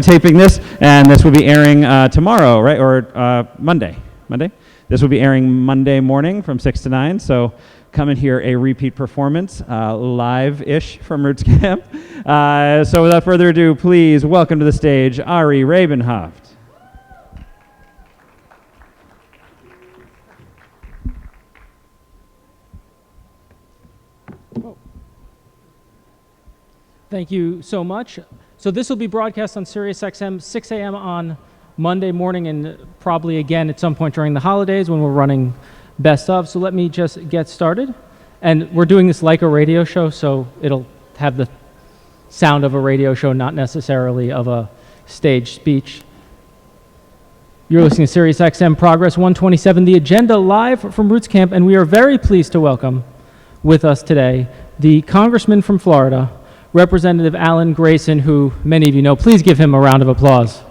Taping this, and this will be airing tomorrow, right, or Monday. This will be airing Monday morning from 6 to 9, so come and hear a repeat performance, live-ish from Rootscamp. So without further ado, please welcome to the stage ARI RABIN-HAVT. Thank you so much. So this will be broadcast on SiriusXM 6 a.m. on Monday morning, and probably again at some point during the holidays when we're running best of. So let me just get started. And we're doing this like a radio show, so it'll have the sound of a radio show, not necessarily of a stage speech. You're listening to SiriusXM Progress 127, the agenda live from Rootscamp, and we are very pleased to welcome with us today the Congressman from Florida, Representative Alan Grayson, who many of you know. Please give him a round of applause.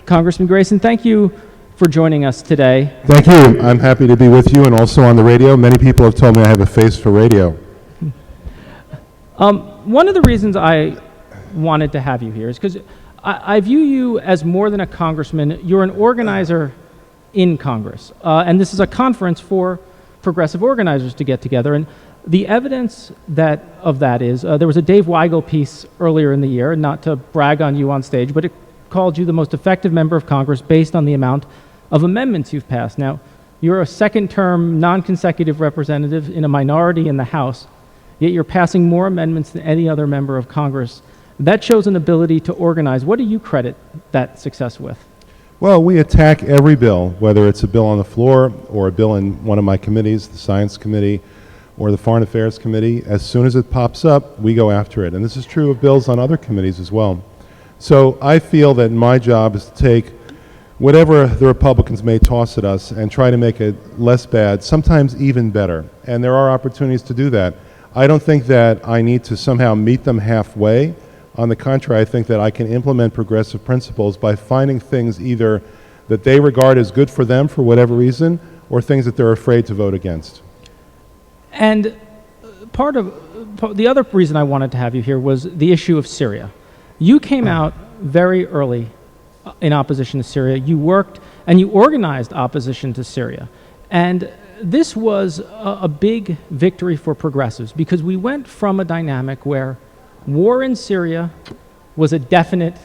Congressman Grayson, thank you for joining us today. Thank you. I'm happy to be with you and also on the radio. Many people have told me I have a face for radio. One of the reasons I wanted to have you here is because I view you as more than a congressman. You're an organizer in Congress. And this is a conference for progressive organizers to get together. And the evidence of that is, there was a Dave Weigel piece earlier in the year, not to brag on you on stage, but it called you the most effective member of Congress based on the amount of amendments you've passed. Now, you're a second-term, non-consecutive representative in a minority in the House, yet you're passing more amendments than any other member of Congress. That shows an ability to organize. What do you credit that success with? Well, we attack every bill, whether it's a bill on the floor or a bill in one of my committees, the Science Committee or the Foreign Affairs Committee. As soon as it pops up, we go after it. And this is true of bills on other committees as well. So I feel that my job is to take whatever the Republicans may toss at us and try to make it less bad, sometimes even better. And there are opportunities to do that. I don't think that I need to somehow meet them halfway. On the contrary, I think that I can implement progressive principles by finding things either that they regard as good for them for whatever reason, or things that they're afraid to vote against. And the other reason I wanted to have you here was the issue of Syria. You came out very early in opposition to Syria. You worked and you organized opposition to Syria. And this was a big victory for progressives because we went from a dynamic where war in Syria was a definite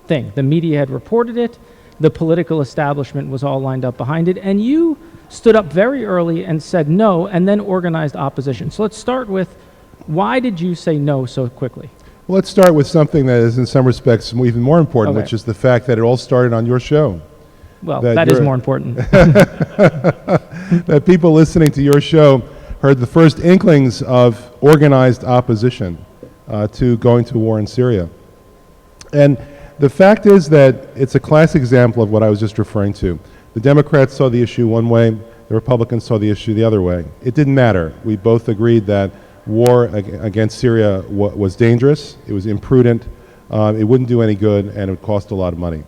thing. The media had reported it. The political establishment was all lined up behind it. And you stood up very early and said no, and then organized opposition. So let's start with, why did you say no so quickly? Well, let's start with something that is in some respects even more important, which is the fact that it all started on your show. Well, that is more important. That people listening to your show heard the first inklings of organized opposition to going to war in Syria. And the fact is that it's a classic example of what I was just referring to. The Democrats saw the issue one way, the Republicans saw the issue the other way. It didn't matter. We both agreed that war against Syria was dangerous, it was imprudent, it wouldn't do any good, and it would cost a lot of money.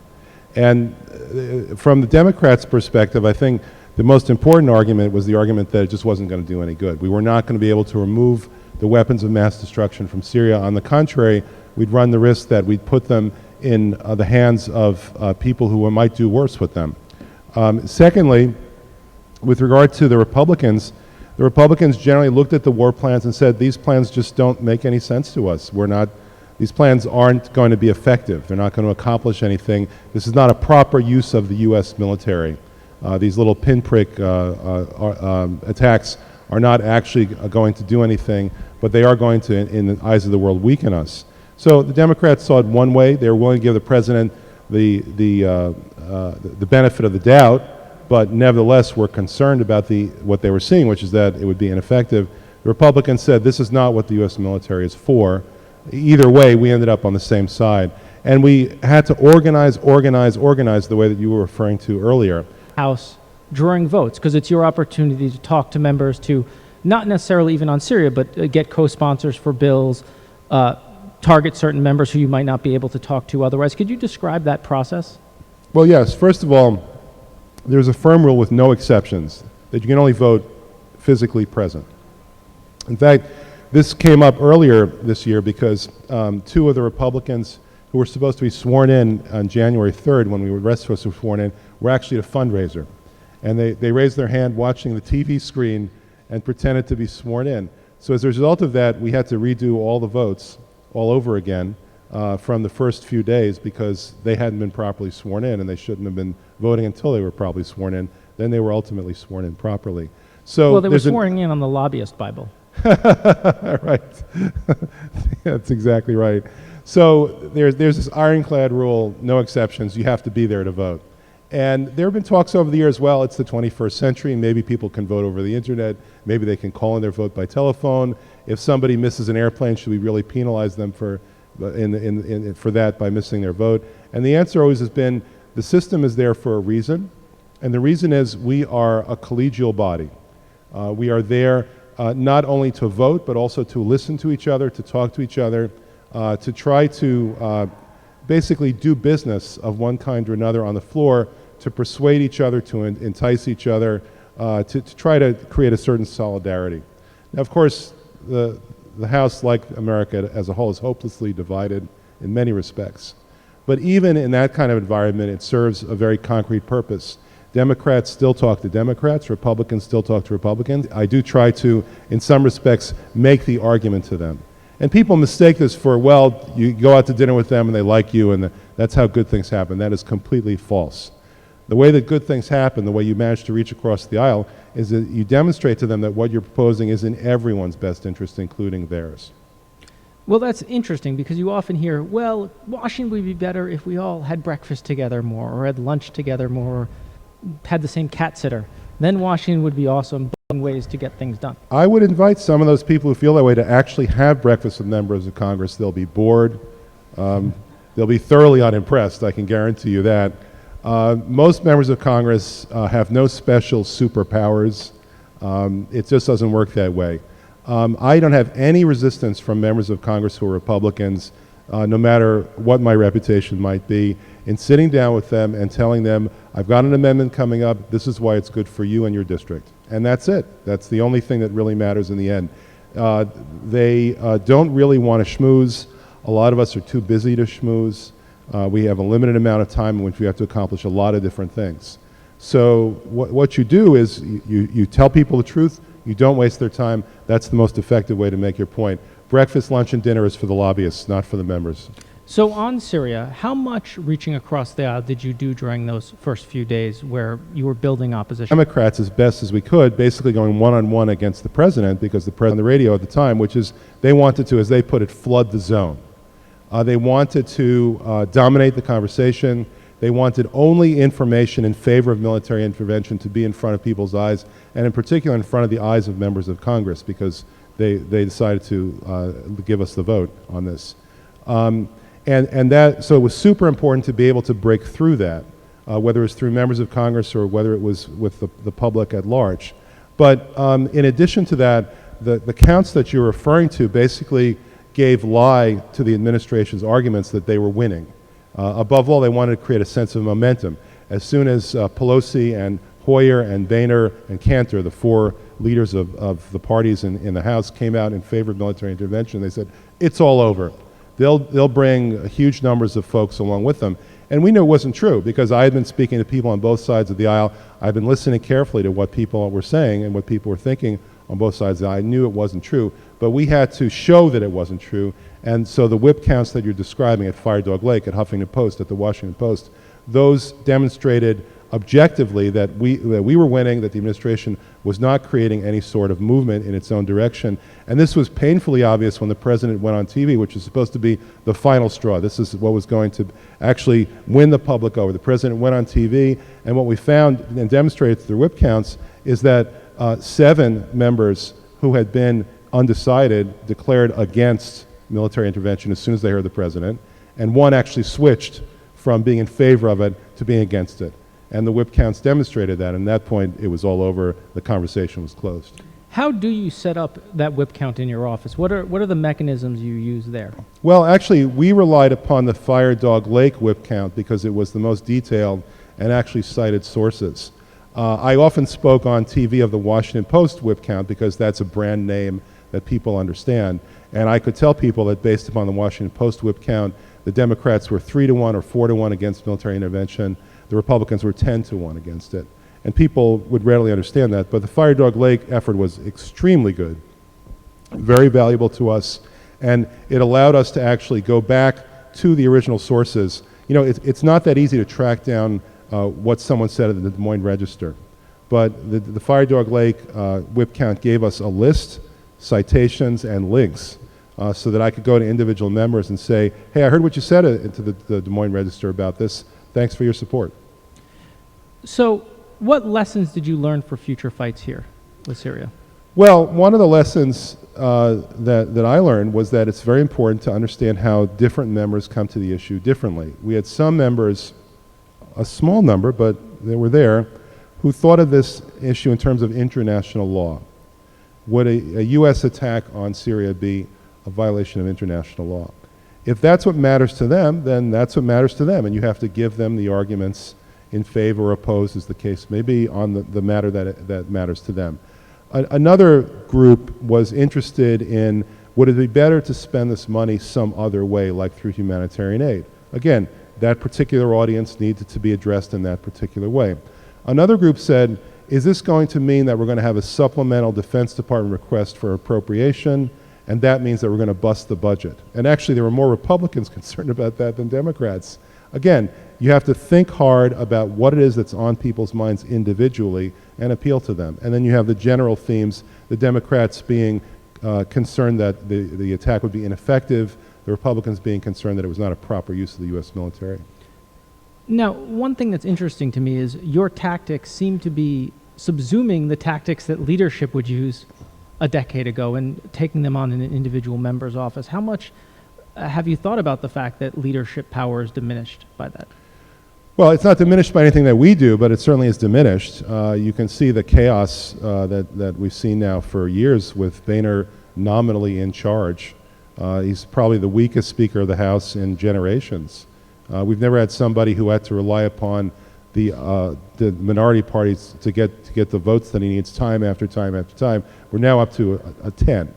And from the Democrats' perspective, I think the most important argument was the argument that it just wasn't going to do any good. We were not going to be able to remove the weapons of mass destruction from Syria. On the contrary, we'd run the risk that we'd put them in the hands of people who might do worse with them. Secondly, with regard to the Republicans generally looked at the war plans and said, these plans just don't make any sense to us. These plans aren't going to be effective. They're not going to accomplish anything. This is not a proper use of the U.S. military. These little pinprick attacks are not actually going to do anything, but they are going to, in the eyes of the world, weaken us. So the Democrats saw it one way. They were willing to give the president the benefit of the doubt, but nevertheless were concerned about what they were seeing, which is that it would be ineffective. The Republicans said this is not what the U.S. military is for. Either way, we ended up on the same side. And we had to organize the way that you were referring to earlier. House during votes, because it's your opportunity to talk to members, to not necessarily even on Syria, but get co-sponsors for bills, target certain members who you might not be able to talk to otherwise. Could you describe that process? Well, yes. First of all, there's a firm rule with no exceptions that you can only vote physically present. In fact, This came up earlier this year because two of the Republicans who were supposed to be sworn in on January 3rd, when the rest of us were sworn in, were actually at a fundraiser. And they raised their hand watching the TV screen and pretended to be sworn in. So as a result of that, we had to redo all the votes all over again from the first few days because they hadn't been properly sworn in, and they shouldn't have been voting until they were properly sworn in. Then they were ultimately sworn in properly. So well, they were swearing in on the lobbyist Bible. Right. That's exactly right. So there's this ironclad rule, no exceptions. You have to be there to vote. And there have been talks over the years, well, it's the 21st century. Maybe people can vote over the internet. Maybe they can call in their vote by telephone. If somebody misses an airplane, should we really penalize them for that by missing their vote? And the answer always has been the system is there for a reason. And the reason is we are a collegial body. We are there not only to vote, but also to listen to each other, to talk to each other, to try to basically do business of one kind or another on the floor, to persuade each other, to entice each other, to try to create a certain solidarity. Now, of course, the House, like America as a whole, is hopelessly divided in many respects. But even in that kind of environment, it serves a very concrete purpose. Democrats still talk to Democrats, Republicans still talk to Republicans. I do try to, in some respects, make the argument to them. And people mistake this for, well, you go out to dinner with them and they like you and that's how good things happen. That is completely false. The way that good things happen, the way you manage to reach across the aisle, is that you demonstrate to them that what you're proposing is in everyone's best interest, including theirs. Well, that's interesting because you often hear, well, Washington would be better if we all had breakfast together more or had lunch together more, or had the same cat sitter. Then Washington would be awesome in ways to get things done. I would invite some of those people who feel that way to actually have breakfast with members of Congress. They'll be bored. They'll be thoroughly unimpressed, I can guarantee you that. Most members of Congress have no special superpowers. It just doesn't work that way. I don't have any resistance from members of Congress who are Republicans, no matter what my reputation might be, in sitting down with them and telling them, I've got an amendment coming up, this is why it's good for you and your district. And that's it. That's the only thing that really matters in the end. They don't really want to schmooze. A lot of us are too busy to schmooze. We have a limited amount of time in which we have to accomplish a lot of different things. So what you do is you tell people the truth, you don't waste their time. That's the most effective way to make your point. Breakfast, lunch, and dinner is for the lobbyists, not for the members. So on Syria, how much reaching across the aisle did you do during those first few days where you were building opposition? Democrats, as best as we could, basically going one-on-one against the president, because the president on the radio at the time, which is they wanted to, as they put it, flood the zone. They wanted to dominate the conversation. They wanted only information in favor of military intervention to be in front of people's eyes, and in particular in front of the eyes of members of Congress, because they decided to give us the vote on this. So it was super important to be able to break through that, whether it was through members of Congress or whether it was with the public at large. But in addition to that, the counts that you're referring to basically gave lie to the administration's arguments that they were winning. Above all, they wanted to create a sense of momentum. As soon as Pelosi and Hoyer and Boehner and Cantor, the four leaders of the parties in the House, came out in favor of military intervention, they said, it's all over. They'll bring huge numbers of folks along with them. And we knew it wasn't true because I had been speaking to people on both sides of the aisle. I've been listening carefully to what people were saying and what people were thinking on both sides of the aisle. I knew it wasn't true, but we had to show that it wasn't true. And so the whip counts that you're describing at Fire Dog Lake, at Huffington Post, at the Washington Post, those demonstrated objectively that we were winning, that the administration was not creating any sort of movement in its own direction. And this was painfully obvious when the president went on TV, which is supposed to be the final straw. This is what was going to actually win the public over. The president went on TV, and what we found and demonstrated through whip counts is that 7 members who had been undecided declared against military intervention as soon as they heard the president, and 1 actually switched from being in favor of it to being against it. And the whip counts demonstrated that, and at that point it was all over, the conversation was closed. How do you set up that whip count in your office? What are the mechanisms you use there? Well, actually, we relied upon the Fire Dog Lake whip count because it was the most detailed and actually cited sources. I often spoke on TV of the Washington Post whip count because that's a brand name that people understand. And I could tell people that based upon the Washington Post whip count, the Democrats were 3-1 or 4-1 against military intervention. The Republicans were 10-1 against it. And people would readily understand that. But the Fire Dog Lake effort was extremely good, very valuable to us, and it allowed us to actually go back to the original sources. You know, it's not that easy to track down what someone said at the Des Moines Register. But the Fire Dog Lake whip count gave us a list, citations, and links so that I could go to individual members and say, hey, I heard what you said to the Des Moines Register about this. Thanks for your support. So what lessons did you learn for future fights here with Syria? Well, one of the lessons that I learned was that it's very important to understand how different members come to the issue differently. We had some members, a small number, but they were there, who thought of this issue in terms of international law. Would a U.S. attack on Syria be a violation of international law? If that's what matters to them, then that's what matters to them, and you have to give them the arguments in favor or opposed, as the case may be, on the matter that matters to them. Another group was interested in, would it be better to spend this money some other way, like through humanitarian aid? Again, that particular audience needed to be addressed in that particular way. Another group said, is this going to mean that we're going to have a supplemental Defense Department request for appropriation, and that means that we're going to bust the budget? And actually, there were more Republicans concerned about that than Democrats. Again, you have to think hard about what it is that's on people's minds individually and appeal to them. And then you have the general themes, the Democrats being concerned that the attack would be ineffective, the Republicans being concerned that it was not a proper use of the U.S. military. Now, one thing that's interesting to me is your tactics seem to be subsuming the tactics that leadership would use a decade ago and taking them on in an individual member's office. How much have you thought about the fact that leadership power is diminished by that? Well, it's not diminished by anything that we do, but it certainly is diminished. You can see the chaos that we've seen now for years with Boehner nominally in charge. He's probably the weakest Speaker of the House in generations. We've never had somebody who had to rely upon the minority parties to get the votes that he needs time after time after time. We're now up to a 10.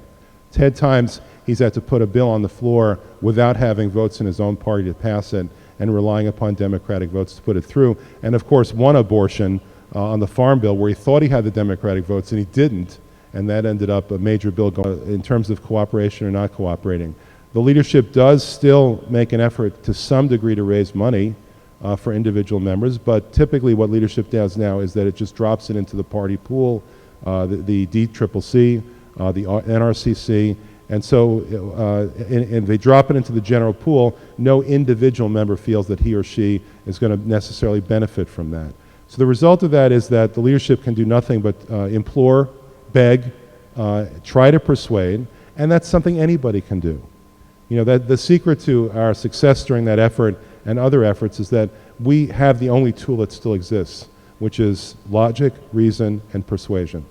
10 times he's had to put a bill on the floor without having votes in his own party to pass it, and relying upon Democratic votes to put it through. And of course, one abortion on the Farm Bill where he thought he had the Democratic votes and he didn't, and that ended up a major bill going in terms of cooperation or not cooperating. The leadership does still make an effort to some degree to raise money for individual members, but typically what leadership does now is that it just drops it into the party pool, the DCCC, the NRCC, and so and they drop it into the general pool. No individual member feels that he or she is going to necessarily benefit from that. So the result of that is that the leadership can do nothing but implore, beg, try to persuade, and that's something anybody can do. You know, that the secret to our success during that effort and other efforts is that we have the only tool that still exists, which is logic, reason, and persuasion.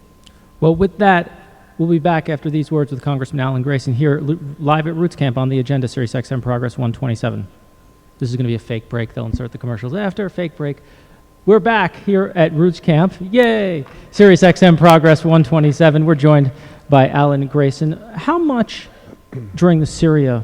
Well, with that, we'll be back after these words with Congressman Alan Grayson here live at Rootscamp on the agenda, Sirius XM Progress 127. This is going to be a fake break. They'll insert the commercials after. Fake break. We're back here at Rootscamp. Yay! Sirius XM Progress 127. We're joined by Alan Grayson. How much during the Syria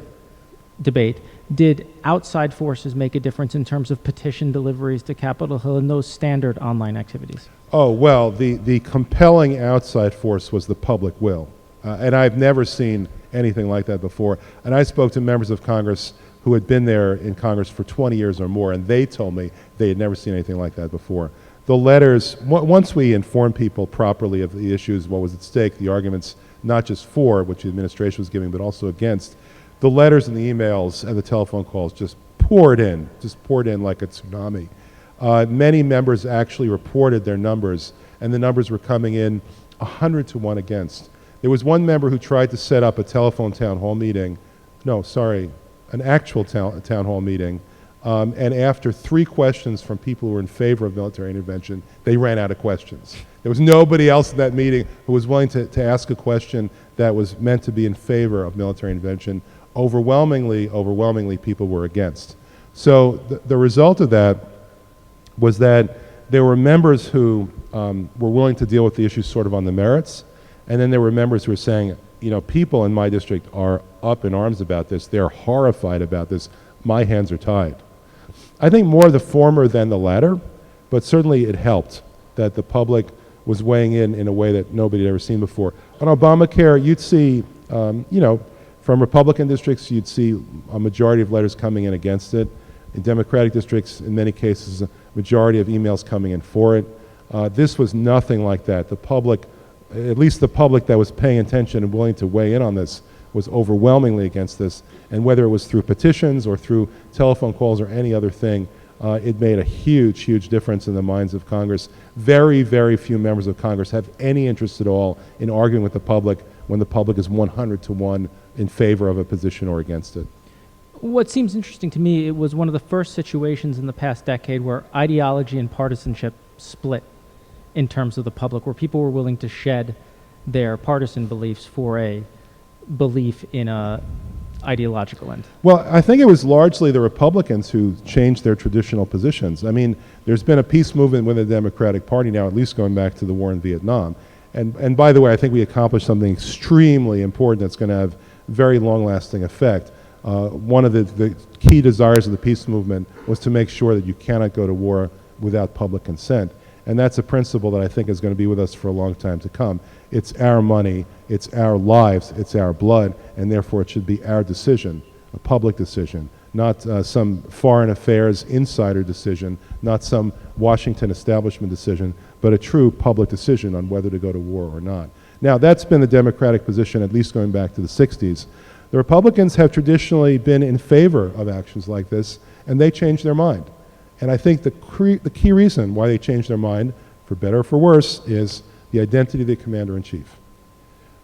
debate did outside forces make a difference in terms of petition deliveries to Capitol Hill and those standard online activities? Oh, well, the compelling outside force was the public will. And I've never seen anything like that before. And I spoke to members of Congress who had been there in Congress for 20 years or more, and they told me they had never seen anything like that before. The letters, once we informed people properly of the issues, what was at stake, the arguments, not just for, which the administration was giving, but also against, the letters and the emails and the telephone calls just poured in like a tsunami. Many members actually reported their numbers, and the numbers were coming in 100 to 1 against. There was one member who tried to set up a telephone town hall meeting, an actual town hall meeting, and after 3 questions from people who were in favor of military intervention, they ran out of questions. There was nobody else in that meeting who was willing to ask a question that was meant to be in favor of military intervention. Overwhelmingly, people were against. So the result of that was that there were members who were willing to deal with the issues sort of on the merits, and then there were members who were saying, people in my district are up in arms about this. They're horrified about this. My hands are tied. I think more the former than the latter, but certainly it helped that the public was weighing in a way that nobody had ever seen before. On Obamacare, you'd see, from Republican districts, you'd see a majority of letters coming in against it. In Democratic districts, in many cases, a majority of emails coming in for it. This was nothing like that. The public, at least the public that was paying attention and willing to weigh in on this, was overwhelmingly against this. And whether it was through petitions or through telephone calls or any other thing, it made a huge, huge difference in the minds of Congress. Very, very few members of Congress have any interest at all in arguing with the public when the public is 100 to 1 in favor of a position or against it. What seems interesting to me, it was one of the first situations in the past decade where ideology and partisanship split in terms of the public, where people were willing to shed their partisan beliefs for a belief in a ideological end. Well, I think it was largely the Republicans who changed their traditional positions. I mean, there's been a peace movement within the Democratic Party now, at least going back to the war in Vietnam. And by the way, I think we accomplished something extremely important that's going to have very long-lasting effect. One of the key desires of the peace movement was to make sure that you cannot go to war without public consent. And that's a principle that I think is going to be with us for a long time to come. It's our money, it's our lives, it's our blood, and therefore it should be our decision, a public decision, not some foreign affairs insider decision, not some Washington establishment decision, but a true public decision on whether to go to war or not. Now, that's been the Democratic position, at least going back to the 60s. The Republicans have traditionally been in favor of actions like this, and they changed their mind. And I think the key reason why they changed their mind, for better or for worse, is the identity of the commander-in-chief.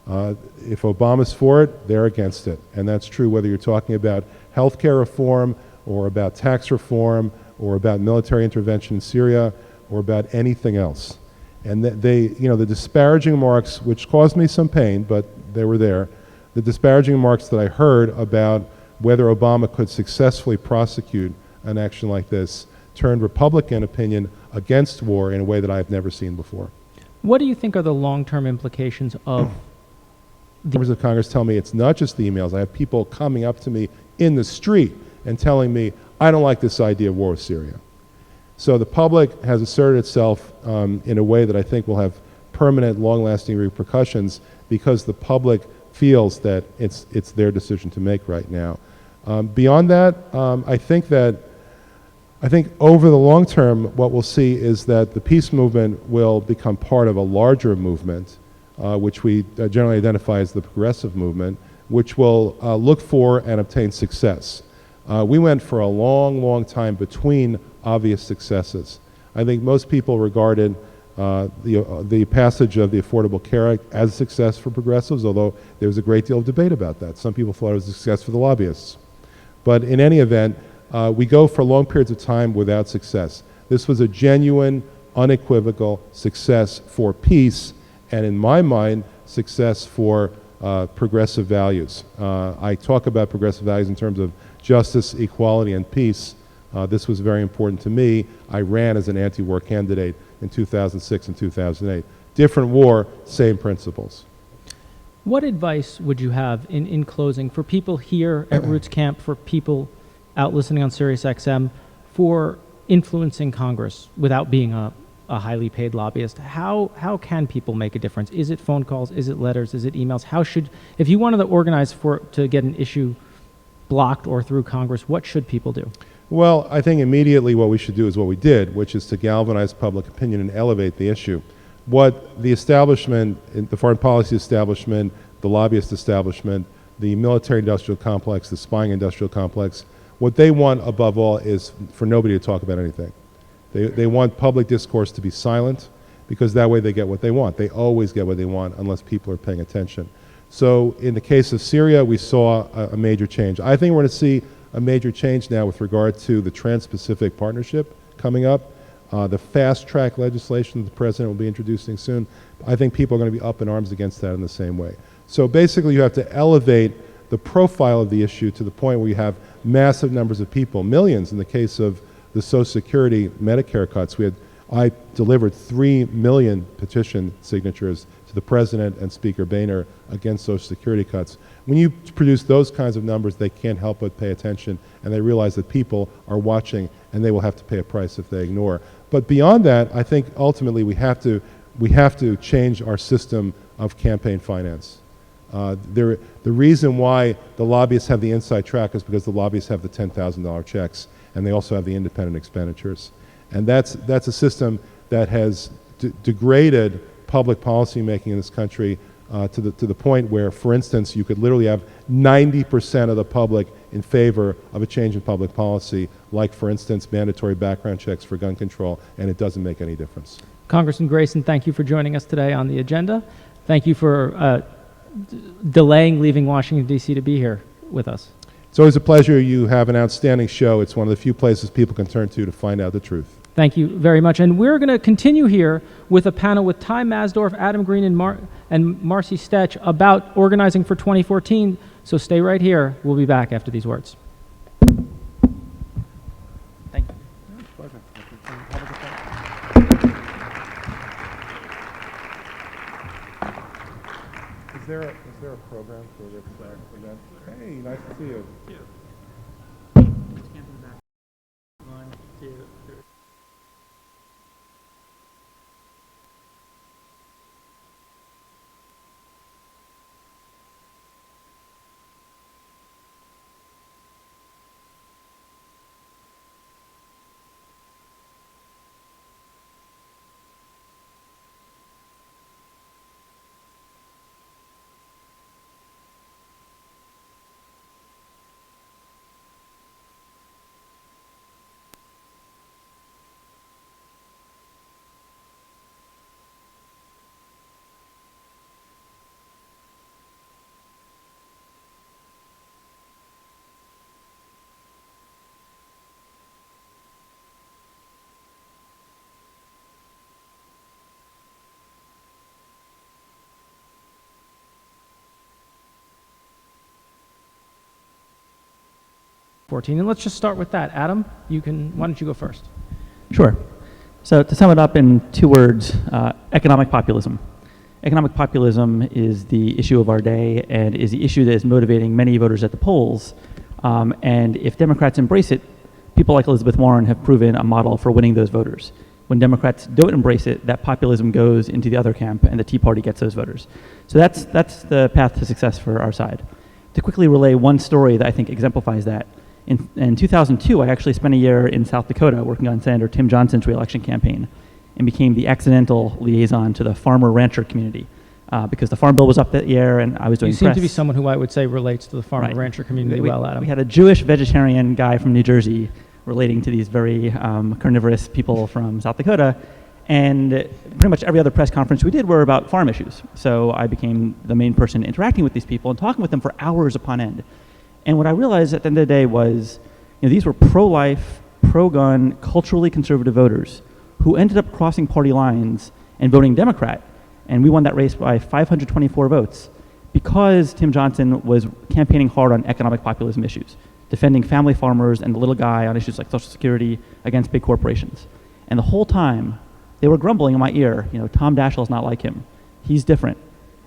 If Obama's for it, they're against it. And that's true whether you're talking about health care reform or about tax reform or about military intervention in Syria or about anything else. And the disparaging remarks, which caused me some pain, but they were there, the disparaging remarks that I heard about whether Obama could successfully prosecute an action like this turned Republican opinion against war in a way that I've never seen before. What do you think are the long-term implications of Members of Congress tell me it's not just the emails. I have people coming up to me in the street and telling me, I don't like this idea of war with Syria. So the public has asserted itself in a way that I think will have permanent, long-lasting repercussions because the public feels that it's their decision to make right now. Beyond that, I think over the long term, what we'll see is that the peace movement will become part of a larger movement, which we generally identify as the progressive movement, which will look for and obtain success. We went for a long, long time between obvious successes. I think most people regarded the passage of the Affordable Care Act as a success for progressives, although there was a great deal of debate about that. Some people thought it was a success for the lobbyists. But in any event, we go for long periods of time without success. This was a genuine, unequivocal success for peace, and in my mind, success for progressive values. I talk about progressive values in terms of justice, equality, and peace. This was very important to me. I ran as an anti-war candidate in 2006 and 2008. Different war, same principles. What advice would you have in closing for people here at Roots Camp, for people out listening on Sirius XM, for influencing Congress without being a highly paid lobbyist? How can people make a difference? Is it phone calls? Is it letters? Is it emails? If you wanted to organize to get an issue blocked or through Congress, what should people do? Well, I think immediately what we should do is what we did, which is to galvanize public opinion and elevate the issue. What the establishment, the foreign policy establishment, the lobbyist establishment, the military-industrial complex, the spying industrial complex, what they want above all is for nobody to talk about anything. They want public discourse to be silent because that way they get what they want. They always get what they want unless people are paying attention. So in the case of Syria, we saw a major change. I think we're going to see a major change now with regard to the Trans-Pacific Partnership coming up, the fast-track legislation that the President will be introducing soon. I think people are going to be up in arms against that in the same way. So basically you have to elevate the profile of the issue to the point where you have massive numbers of people, millions in the case of the Social Security Medicare cuts. I delivered 3 million petition signatures to the President and Speaker Boehner against Social Security cuts. When you produce those kinds of numbers, they can't help but pay attention, and they realize that people are watching, and they will have to pay a price if they ignore. But beyond that, I think ultimately we have to change our system of campaign finance. The reason why the lobbyists have the inside track is because the lobbyists have the $10,000 checks, and they also have the independent expenditures. And that's a system that has degraded public policy making in this country to the point where, for instance, you could literally have 90% of the public in favor of a change in public policy, like, for instance, mandatory background checks for gun control, and it doesn't make any difference. Congressman Grayson, thank you for joining us today on the agenda. Thank you for delaying leaving Washington, D.C. to be here with us. It's always a pleasure. You have an outstanding show. It's one of the few places people can turn to find out the truth. Thank you very much. And we're going to continue here with a panel with Ty Masdorf, Adam Green, and Marcy Stetch about organizing for 2014. So stay right here. We'll be back after these words. Thank you. Is there a program for this event? Hey, nice to see you. One, two, three. And let's just start with that. Adam, why don't you go first? Sure. So to sum it up in 2 words, economic populism. Economic populism is the issue of our day and is the issue that is motivating many voters at the polls. And if Democrats embrace it, people like Elizabeth Warren have proven a model for winning those voters. When Democrats don't embrace it, that populism goes into the other camp and the Tea Party gets those voters. So that's the path to success for our side. To quickly relay one story that I think exemplifies that, in 2002, I actually spent a year in South Dakota working on Senator Tim Johnson's re-election campaign and became the accidental liaison to the farmer-rancher community because the Farm Bill was up that year and I was doing press. You seem to be someone who I would say relates to the farmer-rancher community well, Adam. We had a Jewish vegetarian guy from New Jersey relating to these very carnivorous people from South Dakota, and pretty much every other press conference we did were about farm issues. So I became the main person interacting with these people and talking with them for hours upon end. And what I realized at the end of the day was, these were pro-life, pro-gun, culturally conservative voters who ended up crossing party lines and voting Democrat. And we won that race by 524 votes because Tim Johnson was campaigning hard on economic populism issues, defending family farmers and the little guy on issues like Social Security against big corporations. And the whole time, they were grumbling in my ear, Tom Daschle's not like him. He's different.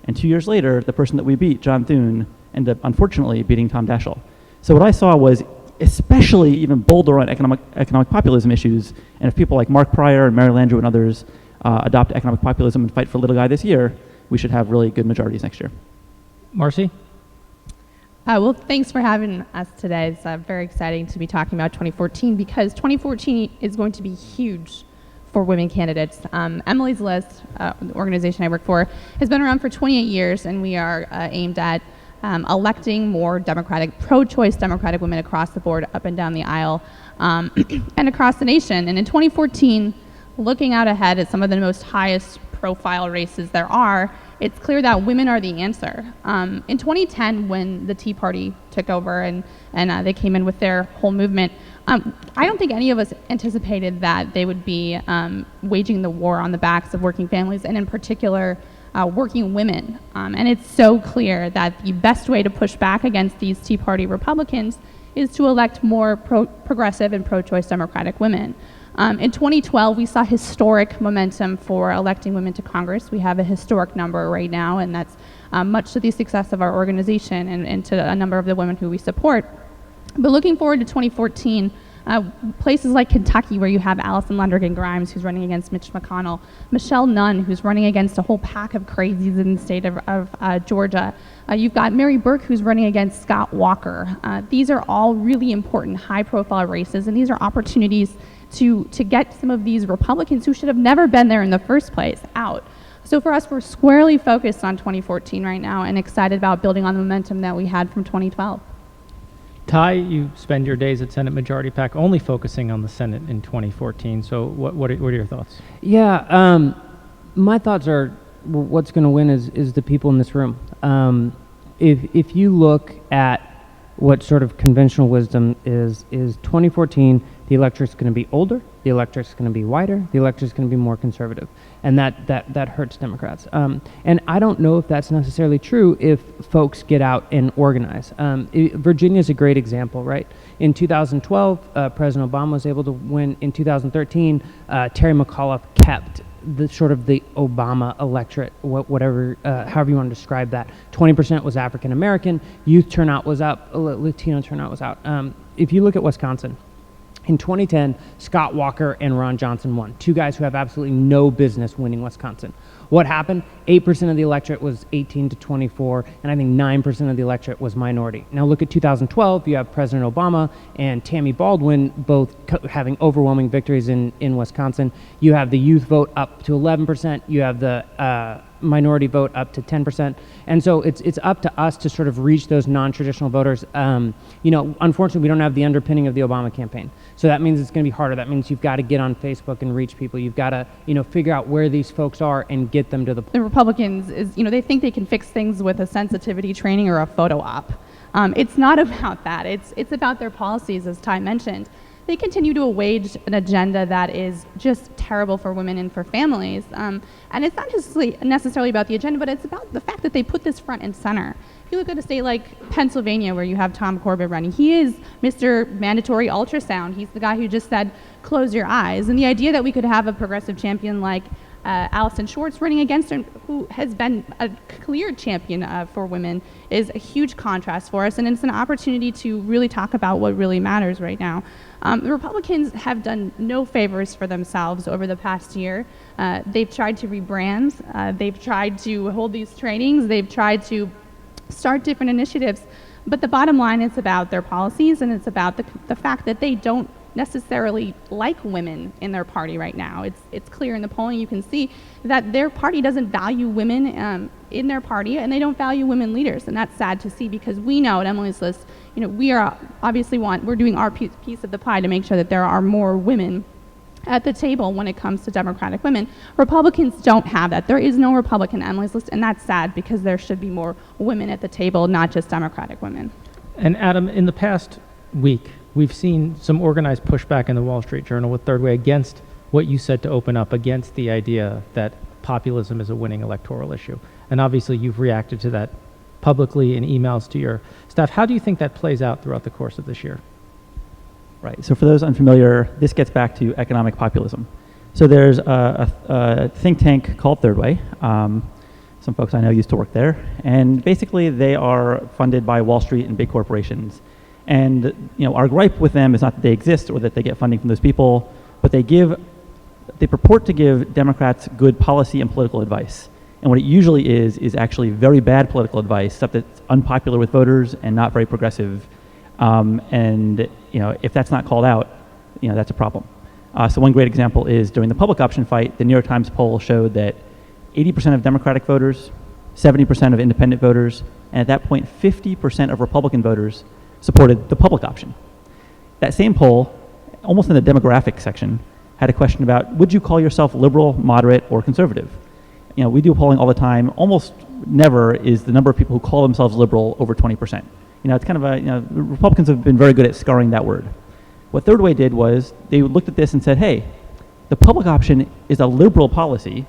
And 2 years later, the person that we beat, John Thune, ended up, unfortunately, beating Tom Daschle. So what I saw was especially even bolder on economic populism issues, and if people like Mark Pryor and Mary Landrieu and others adopt economic populism and fight for little guy this year, we should have really good majorities next year. Marcy? Well, thanks for having us today. It's very exciting to be talking about 2014 because 2014 is going to be huge for women candidates. Emily's List, the organization I work for, has been around for 28 years, and we are aimed at electing more pro-choice Democratic women across the board, up and down the aisle, and across the nation. And in 2014, looking out ahead at some of the most highest profile races there are, it's clear that women are the answer. In 2010, when the Tea Party took over and they came in with their whole movement, I don't think any of us anticipated that they would be waging the war on the backs of working families, and in particular, working women. And it's so clear that the best way to push back against these Tea Party Republicans is to elect more progressive and pro-choice Democratic women. In 2012, we saw historic momentum for electing women to Congress. We have a historic number right now, and that's much to the success of our organization and to a number of the women who we support. But looking forward to 2014, places like Kentucky, where you have Allison Lundergan Grimes, who's running against Mitch McConnell, Michelle Nunn, who's running against a whole pack of crazies in the state of Georgia. You've got Mary Burke, who's running against Scott Walker. These are all really important, high-profile races, and these are opportunities to get some of these Republicans who should have never been there in the first place out. So for us, we're squarely focused on 2014 right now and excited about building on the momentum that we had from 2012. Ty, you spend your days at Senate Majority PAC only focusing on the Senate in 2014. So what are your thoughts? Yeah, my thoughts are what's going to win is the people in this room. If you look at what sort of conventional wisdom is 2014, the electorate's going to be older, the electorate's going to be wider, the electorate's going to be more conservative, and that hurts Democrats. And I don't know if that's necessarily true if folks get out and organize. Virginia's a great example, right? In 2012, President Obama was able to win. In 2013, Terry McAuliffe kept the sort of the Obama electorate, whatever, however you want to describe that. 20% was African American, youth turnout was up, Latino turnout was out. If you look at Wisconsin, in 2010, Scott Walker and Ron Johnson won, two guys who have absolutely no business winning Wisconsin. What happened? 8% of the electorate was 18 to 24, and I think 9% of the electorate was minority. Now look at 2012, you have President Obama and Tammy Baldwin both having overwhelming victories in Wisconsin. You have the youth vote up to 11%, you have the minority vote up to 10%. And so it's up to us to sort of reach those non-traditional voters. Unfortunately, we don't have the underpinning of the Obama campaign. So that means it's going to be harder. That means you've got to get on Facebook and reach people. You've got to, figure out where these folks are and get them to the... The Republicans they think they can fix things with a sensitivity training or a photo op. It's not about that. It's about their policies, as Ty mentioned. They continue to wage an agenda that is just terrible for women and for families. And it's not just necessarily about the agenda, but it's about the fact that they put this front and center. If you look at a state like Pennsylvania, where you have Tom Corbett running, he is Mr. Mandatory Ultrasound. He's the guy who just said, close your eyes. And the idea that we could have a progressive champion like Allison Schwartz running against him, who has been a clear champion for women, is a huge contrast for us, and it's an opportunity to really talk about what really matters right now. The Republicans have done no favors for themselves over the past year. They've tried to rebrand, they've tried to hold these trainings, they've tried to start different initiatives, but the bottom line is about their policies, and it's about the fact that they don't necessarily like women in their party right now. It's clear in the polling. You can see that their party doesn't value women in their party, and they don't value women leaders, and that's sad to see, because we know at Emily's List, we are obviously we're doing our piece of the pie to make sure that there are more women at the table when it comes to Democratic women. Republicans don't have that. There is no Republican at Emily's List, and that's sad, because there should be more women at the table, not just Democratic women. And Adam, in the past week, we've seen some organized pushback in the Wall Street Journal with Third Way against what you said to open up, against the idea that populism is a winning electoral issue. And obviously you've reacted to that publicly in emails to your staff. How do you think that plays out throughout the course of this year? Right. So for those unfamiliar, this gets back to economic populism. So there's a think tank called Third Way. Some folks I know used to work there. And basically they are funded by Wall Street and big corporations. And our gripe with them is not that they exist or that they get funding from those people, but they purport to give Democrats good policy and political advice. And what it usually is actually very bad political advice, stuff that's unpopular with voters and not very progressive. If that's not called out, that's a problem. So one great example is during the public option fight, the New York Times poll showed that 80% of Democratic voters, 70% of independent voters, and at that point, 50% of Republican voters supported the public option. That same poll, almost in the demographic section, had a question about, would you call yourself liberal, moderate, or conservative? We do polling all the time. Almost never is the number of people who call themselves liberal over 20%. It's kind of Republicans have been very good at scarring that word. What Third Way did was they looked at this and said, hey, the public option is a liberal policy.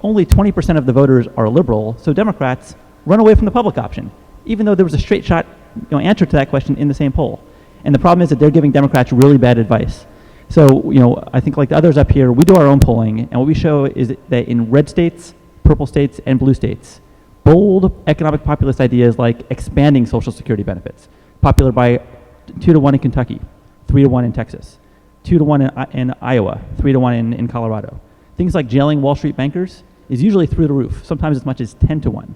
Only 20% of the voters are liberal, so Democrats run away from the public option, even though there was a straight shot answer to that question in the same poll. And the problem is that they're giving Democrats really bad advice. So, I think like the others up here, we do our own polling, and what we show is that in red states, purple states, and blue states, bold economic populist ideas like expanding Social Security benefits, popular by 2-1 in Kentucky, 3-1 in Texas, 2-1 in Iowa, 3-1 in Colorado. Things like jailing Wall Street bankers is usually through the roof, sometimes as much as 10-1.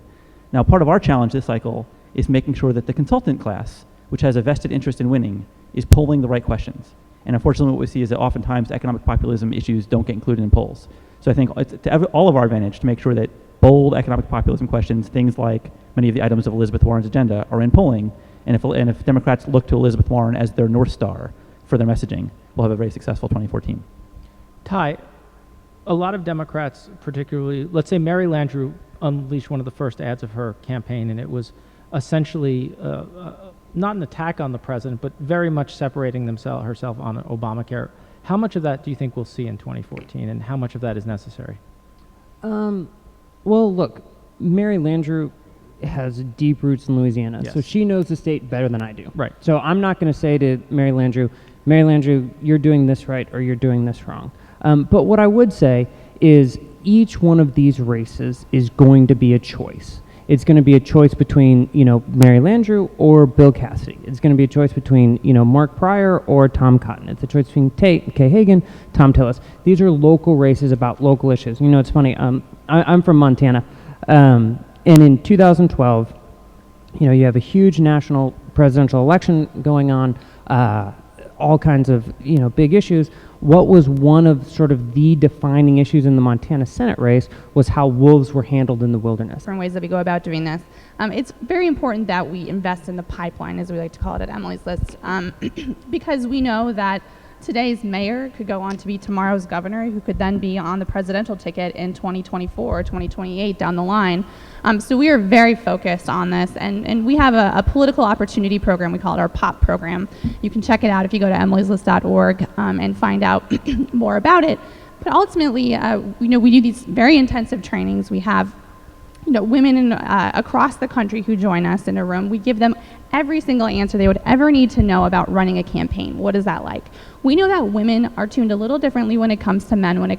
Now, part of our challenge this cycle is making sure that the consultant class, which has a vested interest in winning, is polling the right questions. And unfortunately, what we see is that oftentimes economic populism issues don't get included in polls. So I think it's to all of our advantage to make sure that bold economic populism questions, things like many of the items of Elizabeth Warren's agenda, are in polling. And if Democrats look to Elizabeth Warren as their North Star for their messaging, we'll have a very successful 2014. Ty, a lot of Democrats, particularly, let's say Mary Landrieu unleashed one of the first ads of her campaign, and it was essentially not an attack on the president, but very much separating herself on Obamacare. How much of that do you think we'll see in 2014, and how much of that is necessary? Well, look, Mary Landrieu has deep roots in Louisiana, Yes. so she knows the state better than I do. Right. So I'm not going to say to Mary Landrieu, you're doing this right or you're doing this wrong. But what I would say is each one of these races is going to be a choice. It's going to be a choice between, Mary Landrieu or Bill Cassidy. It's going to be a choice between, Mark Pryor or Tom Cotton. It's a choice between Kay Hagan, Tom Tillis. These are local races about local issues. It's funny. I'm from Montana, and in 2012, you have a huge national presidential election going on, all kinds of, big issues. What was one of sort of the defining issues in the Montana Senate race was how wolves were handled in the wilderness. Different ways that we go about doing this. It's very important that we invest in the pipeline, as we like to call it at Emily's List, because we know that today's mayor could go on to be tomorrow's governor, who could then be on the presidential ticket in 2024 or 2028 down the line. So we are very focused on this, and we have a political opportunity program. We call it our POP program. You can check it out if you go to emilyslist.org and find out more about it. But ultimately, we do these very intensive trainings. We have women across the country who join us in a room. We give them every single answer they would ever need to know about running a campaign. What is that like? We know that women are tuned a little differently when it comes to men when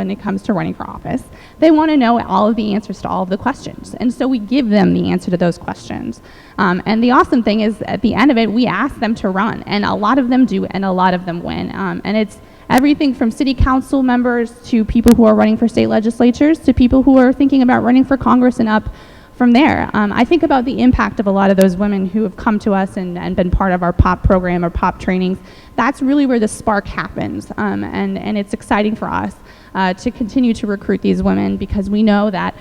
it comes to running for office. They want to know all of the answers to all of the questions. And so we give them the answer to those questions. And the awesome thing is, at the end of it, we ask them to run. And a lot of them do, and a lot of them win. And it's everything from city council members to people who are running for state legislatures to people who are thinking about running for Congress and up from there. I think about the impact of a lot of those women who have come to us and been part of our POP program or POP trainings. That's really where the spark happens. And it's exciting for us to continue to recruit these women, because we know that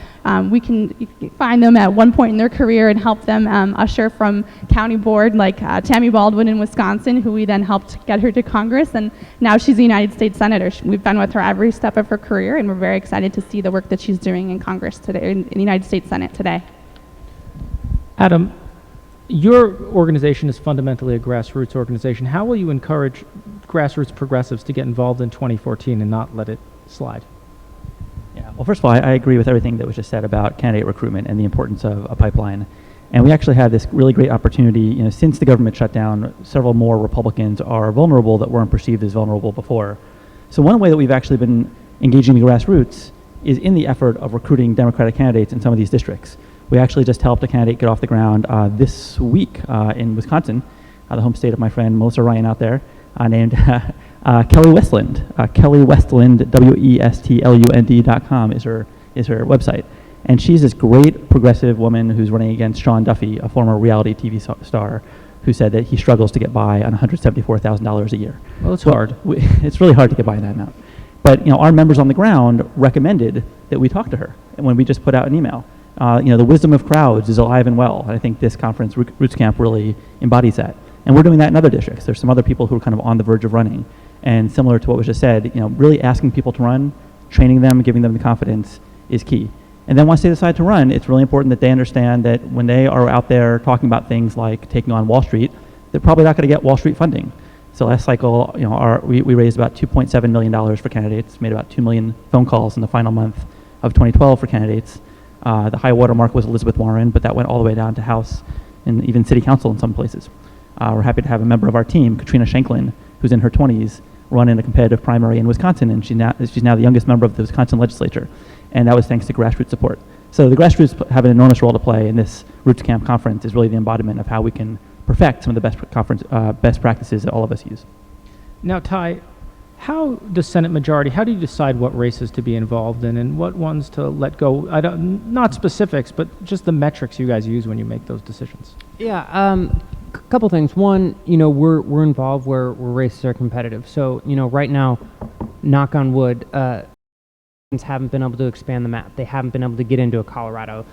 we can find them at one point in their career and help them usher from county board, like Tammy Baldwin in Wisconsin, who we then helped get her to Congress, and now she's a United States Senator. We've been with her every step of her career, and we're very excited to see the work that she's doing in Congress today, in the United States Senate today. Adam, your organization is fundamentally a grassroots organization. How will you encourage grassroots progressives to get involved in 2014 and not let it slide? Yeah, well, first of all, I agree with everything that was just said about candidate recruitment and the importance of a pipeline. And we actually have this really great opportunity. Since the government shut down, several more Republicans are vulnerable that weren't perceived as vulnerable before. So one way that we've actually been engaging the grassroots is in the effort of recruiting Democratic candidates in some of these districts. We actually just helped a candidate get off the ground this week in Wisconsin, the home state of my friend Melissa Ryan out there, named Kelly Westland. Kelly Westland, WESTLUND.com is her website. And she's this great progressive woman who's running against Sean Duffy, a former reality TV star, who said that he struggles to get by on $174,000 a year. Well, it's hard. It's really hard to get by that amount. But our members on the ground recommended that we talk to her, and when we just put out an email. The wisdom of crowds is alive and well. And I think this conference, Rootscamp, really embodies that. And we're doing that in other districts. There's some other people who are kind of on the verge of running. And similar to what was just said, really asking people to run, training them, giving them the confidence is key. And then once they decide to run, it's really important that they understand that when they are out there talking about things like taking on Wall Street, they're probably not going to get Wall Street funding. So last cycle, we raised about $2.7 million for candidates, made about 2 million phone calls in the final month of 2012 for candidates. The high water mark was Elizabeth Warren, but that went all the way down to House and even City Council in some places. We're happy to have a member of our team, Katrina Shanklin, who's in her 20s, run in a competitive primary in Wisconsin, and she's now the youngest member of the Wisconsin legislature, and that was thanks to grassroots support. So the grassroots have an enormous role to play, and this Rootscamp conference is really the embodiment of how we can perfect some of the best practices that all of us use. Now, Ty, how does Senate majority, how do you decide what races to be involved in and what ones to let go? Not specifics, but just the metrics you guys use when you make those decisions. Yeah, couple things. One, we're involved where races are competitive. So, right now, knock on wood, haven't been able to expand the map. They haven't been able to get into a Colorado.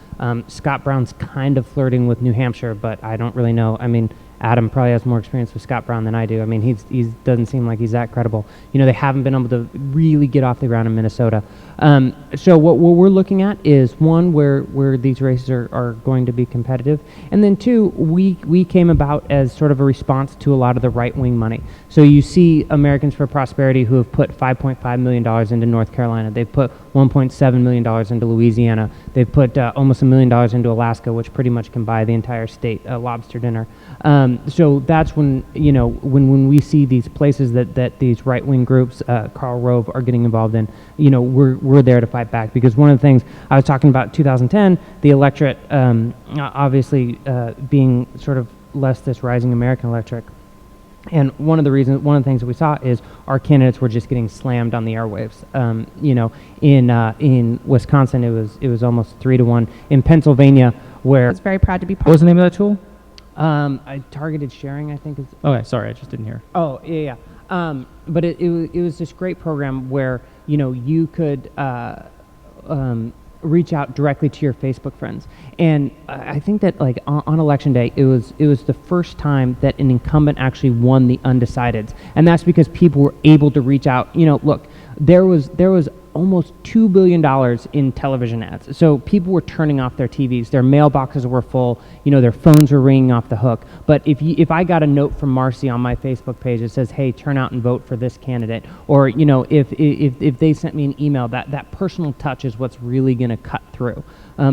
Scott Brown's kind of flirting with New Hampshire, but I don't really know. I mean, Adam probably has more experience with Scott Brown than I do. I mean, he doesn't seem like he's that credible. They haven't been able to really get off the ground in Minnesota. So what we're looking at is, one, where these races are going to be competitive, and then two, we came about as sort of a response to a lot of the right-wing money. So you see Americans for Prosperity who have put $5.5 million into North Carolina. They've put $1.7 million into Louisiana. They've put almost $1 million into Alaska, which pretty much can buy the entire state a lobster dinner. So that's when, when we see these places that these right-wing groups, Karl Rove, are getting involved in, we're there to fight back. Because one of the things I was talking about, 2010, the electorate obviously being sort of less this rising American electorate. And one of the things that we saw is our candidates were just getting slammed on the airwaves. In Wisconsin, it was almost 3-1. In Pennsylvania, where I was very proud to be part What was the name of that tool? targeted sharing, I think is. Okay, sorry, I just didn't hear. Oh, yeah. But it was this great program where you could reach out directly to your Facebook friends, and I think that like on election day, it was the first time that an incumbent actually won the undecideds, and that's because people were able to reach out. Look, there was almost $2 billion in television ads. So people were turning off their TVs, their mailboxes were full, their phones were ringing off the hook. But if I got a note from Marcy on my Facebook page that says, hey, turn out and vote for this candidate, or if they sent me an email, that personal touch is what's really going to cut through.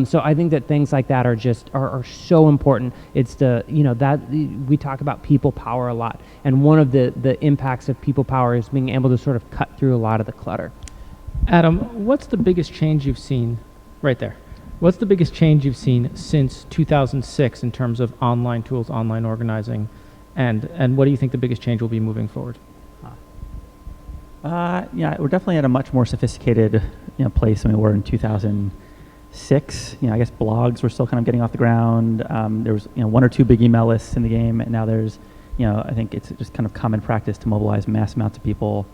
So I think that things like that are so important. It's that we talk about people power a lot, and one of the impacts of people power is being able to sort of cut through a lot of the clutter. Adam, what's the biggest change you've seen right there? What's the biggest change you've seen since 2006 in terms of online tools, online organizing, and what do you think the biggest change will be moving forward? Yeah, we're definitely at a much more sophisticated place than we were in 2006. I guess blogs were still kind of getting off the ground. There was one or two big email lists in the game, and now there's I think it's just kind of common practice to mobilize mass amounts of people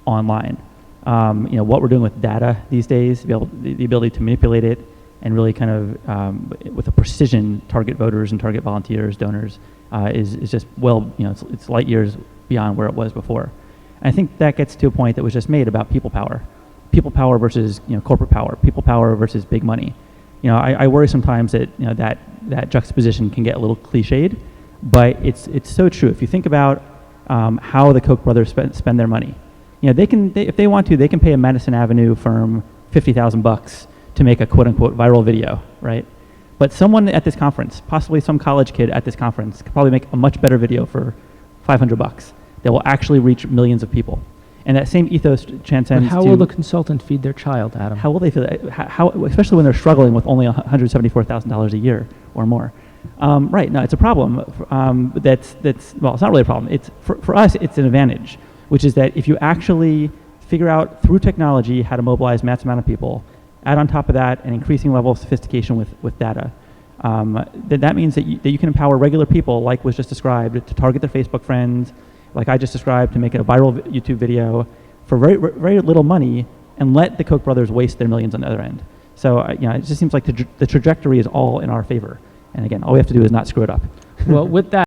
online. What we're doing with data these days, the ability to manipulate it and really kind of with a precision target voters and target volunteers, donors, is just it's light years beyond where it was before. And I think that gets to a point that was just made about people power versus corporate power, people power versus big money. I worry sometimes that that juxtaposition can get a little cliched, but it's so true. If you think about how the Koch brothers spend their money. If they want to, they can pay a Madison Avenue firm $50,000 to make a quote-unquote viral video, right? But someone at this conference, possibly some college kid at this conference, could probably make a much better video for $500 that will actually reach millions of people. And that same ethos transcends. But how will the consultant feed their child, Adam? How will they feel that? How, especially when they're struggling with only $174,000 a year or more. Right? No, it's a problem. It's not really a problem. It's for us, it's an advantage, which is that if you actually figure out through technology how to mobilize mass amount of people, add on top of that an increasing level of sophistication with data, that means that you can empower regular people, like was just described, to target their Facebook friends, like I just described, to make it a viral YouTube video for very, very little money and let the Koch brothers waste their millions on the other end. So it just seems like the trajectory is all in our favor. And again, all we have to do is not screw it up. Well, with that.